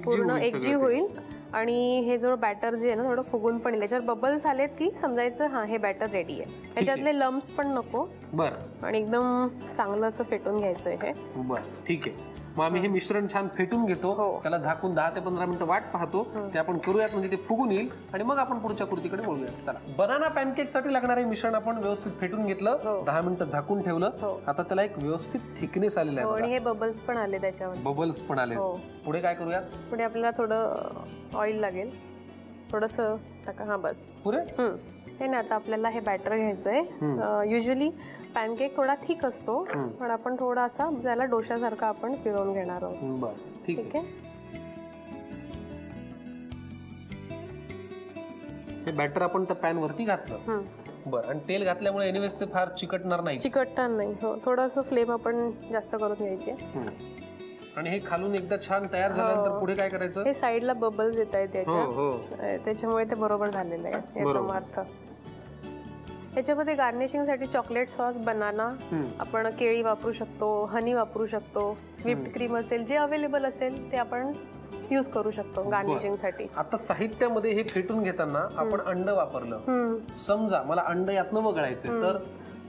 पूर्ण एकजीव होईल आणि हे जो बॅटर जे आहे ना थोडं फुगून पण येईल. त्याच्यावर बबल्स आलेत की समजायचं हा हे बॅटर रेडी आहे. ह्याच्यातले लम्प्स पण नको. बरं. आणि एकदम चांगलं असं फेटून घ्यायचंय हे. बरं ठीक आहे. मग आम्ही हे मिश्रण छान फेटून घेतो. त्याला झाकून 10 ते 15 मिनिटं वाट पाहतो. ते आपण करूयात म्हणजे ते फुगून येईल आणि मग आपण पुढच्या कृतीकडे वळूया. चला, बनाना पॅनकेक साठी लागणारे मिश्रण आपण व्यवस्थित फेटून घेतलं. 10 मिनिटं झाकून ठेवलं. आता त्याला एक व्यवस्थित थिकनेस आलेला आहे. आणि हे बबल्स पण आले त्याच्यावर. बबल्स पण आले. पुढे काय करूया? पुढे आपल्याला थोडं ऑइल लागेल. थोडंसं टाका. हा बस पुरे. हे ना आता आपल्याला हे बॅटर घ्यायचंय. युजली पॅनकेक थोडा थिक असतो पण आपण थोडा असा त्याला डोशासारखा आपण फिरवून घेणार आहोत. बरं ठीक आहे. हे बॅटर आपण त्या पॅन वरती घातलं. बरं. आणि तेल घातल्यामुळे एनिवेज ते फार चिकटणार नाही. चिकटणार नाही. हो, थोडंसं फ्लेम आपण जास्त करून घ्यायची. आणि हे खालून एकदा छान तयार झाल्यानंतर पुढे काय करायचं? हे साईडला बबल्स येत आहेत त्याच्यामुळे ते बरोबर झालेलं आहे याचा अर्थ. याच्यामध्ये गार्निशिंगसाठी चॉकलेट सॉस, बनाना, आपण केळी वापरू शकतो, हनी वापरू शकतो, व्हिप्ड क्रीम असेल जे अवेलेबल असेल ते आपण यूज करू शकतो गार्निशिंगसाठी. आता साहित्यामध्ये हे फेटून घेताना आपण अंड वापरलं. समजा मला अंड यातनं वगळायचं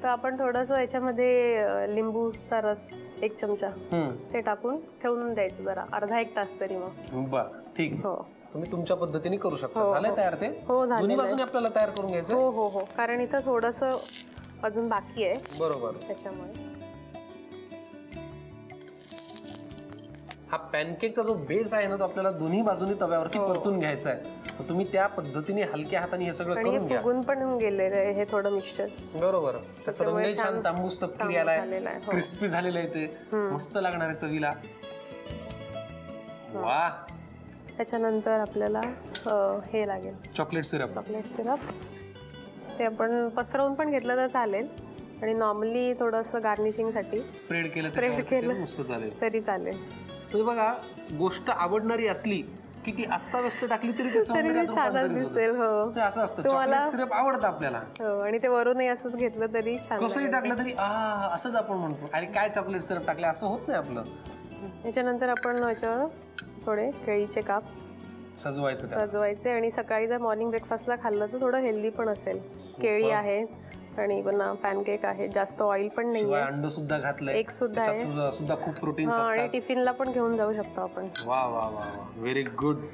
तर आपण थोडंसं याच्यामध्ये लिंबूचा रस 1 चमचा ते टाकून ठेवून द्यायचं जरा अर्धा-1 तास तरी. मग बरं ठीक आहे. हो, तुम्ही तुमच्या पद्धतीने करू शकता. झालंय तयार ते? हो झालं. दोन्ही बाजूने आपल्याला तयार करून घ्यायचं. हो हो हो, कारण इथं थोडंसं अजून बाकी आहे. बरोबर. त्याच्यामुळे हा पॅनकेकचा जो बेस आहे ना तो आपल्याला दोन्ही बाजूनी तव्यावरती परतून घ्यायचा आहे. तुम्ही त्या पद्धतीने हलक्या हाताने हे सगळं करून घ्या. फुगून पण गेलेलं आहे हे थोडं मिक्सचर. बरोबर. त्याचा रंगही छान तांबूस तपकिरी आलाय. क्रिस्पी झालेलं आहे ते. मस्त लागणार आहे चवीला. वा. त्याच्यानंतर आपल्याला हे लागेल चॉकलेट सिरप. ते आपण पसरवून पण घेतलं तर चालेल आणि नॉर्मली थोडंसं गार्निशिंगसाठी स्प्रेड केलं तरी चालेल. म्हणजे बघा, गोष्ट आवडणारी असली की ती अस्ताव्यस्त टाकली तरी ते छान दिसेल. हो, असं असतं. चॉकलेट सिरप आवडतं आपल्याला. हो, आणि ते वरूनही असंच घेतलं तरी छान. कसंही टाकलं तरी असंच आपण म्हणतो अरे काय चॉकलेट सिरप टाकले, असं होत नाही आपलं. याच्यानंतर आपण याच्यावर थोडे केळीचे काप सजवायचे आणि सकाळी जर मॉर्निंग ब्रेकफास्टला खाल्लं तर थोडं हेल्दी पण असेल. केळी आहे आणि पॅनकेक आहे, जास्त ऑइल पण नाहीये. अंड सुद्धा घातलंय. एक सुद्धा आहे. सुद्धा खूप प्रोटीन्स असतात आणि टिफिनला पण घेऊन जाऊ शकतो आपण. वा वा वा, व्हेरी गुड.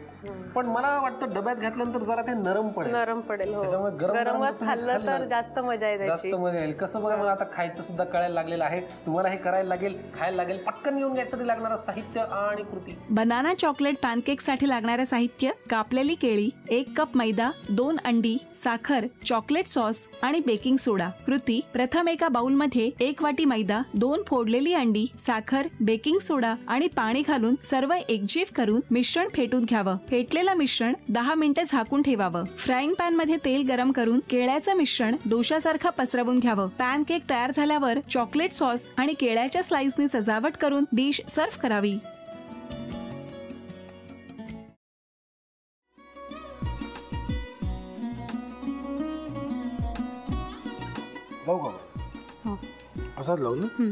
पण मला वाटतं डब्यात घातल्यानंतर जरा ते नरम पडेल. हो, गरमच खाल्लं तर जास्त मजा येईल. जास्त मजा येईल. कसं बघा, मला आता खायचं सुद्धा कळायला लागलेलं आहे. तुम्हाला हे करायला लागेल, खायला लागेल. पटकन येऊन घ्यायसाठी लागणारं साहित्य आणि कृती. बनाना चॉकलेट पॅनकेक साठी लागणारं साहित्य: कापलेली केळी, 1 कप मैदा, 2 अंडी, साखर, चॉकलेट सॉस आणि बेकिंग सोडा. कृती: प्रथम एका बाउल मध्ये 1 वाटी मैदा, 2 फोडलेली अंडी, साखर, बेकिंग सोडा आणि पाणी घालून सर्व एकजीव करून मिश्रण फेटून घ्यावं. फेटलेलं मिश्रण 10 मिनिटे झाकून ठेवावं. फ्राईंग पॅन मध्ये तेल गरम करून केळ्याचं मिश्रण डोशासारखं पसरवून घ्यावं. पॅनकेक तयार झाल्यावर चॉकलेट सॉस आणि केळ्याच्या स्लाइसनी सजावट करून डिश सर्व्ह करावी. असाच लावू ना.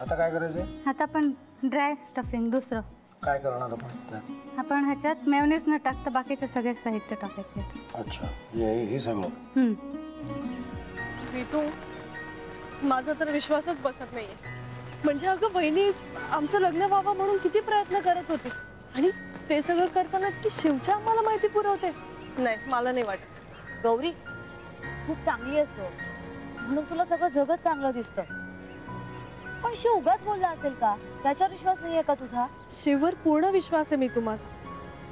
आता काय करायचंय? आता आपण ड्राय स्टफिंग दुसरं काय करणार आपण? आपण ह्याच्यात मेयोनीज न टाकता बाकीचे सगळे साहित्य टाकायचे. अच्छा, हे सगळं. ऋतू, माझा तर विश्वासच बसत नाहीये. म्हणजे अगं बहिणी आमचं लग्न व्हावं म्हणून किती प्रयत्न करत होती आणि ते सगळं करताना ती शिवच्या आम्हाला माहिती पुरवते. नाही, मला नाही वाटत. गौरी खूप चांगली असतो म्हणून तुला सगळं जगत चांगलं दिसतं, पण शिव उगाच बोलला असेल का? त्याच्यावर विश्वास नाहीये का तुझा? शिववर पूर्ण विश्वास आहे मी तुम्हाला,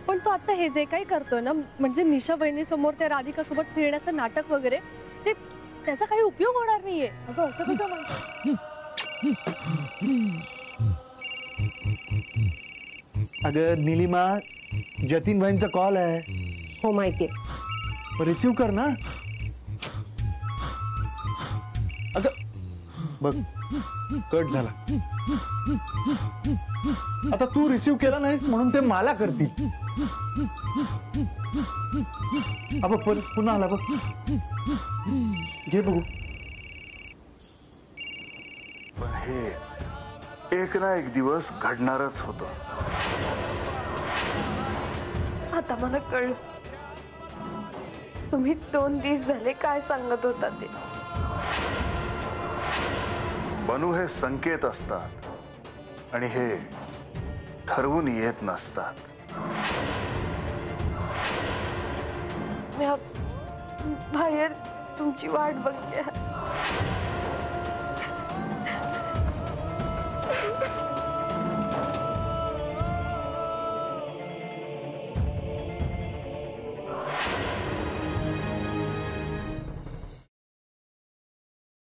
पण तो आता हे जे काही करतोय ना, म्हणजे निशा बहिणी समोर त्या राधिका सोबत फिरण्याचं नाटक वगैरे, ते त्याचा काही उपयोग होणार नाहीये. अगं असं कसं म्हणतो? अगं नीलिमा, जतीन भाईंचा कॉल आहे. हो माहितीये. रिसीव कर ना. अगं बघ, कट झाला. आता तू रिसीव्ह केला नाहीस म्हणून ते मला करतील. अब पुन्हा आला बघ. घे बघू. पण हे एक ना एक दिवस घडणारच होतं. आता मला कळलं तुम्ही 2 दिवस झाले काय सांगत होता ते. बनू हे संकेत असतात आणि हे ठरवून येत नसतात. मी बाहेर तुमची वाट बघते.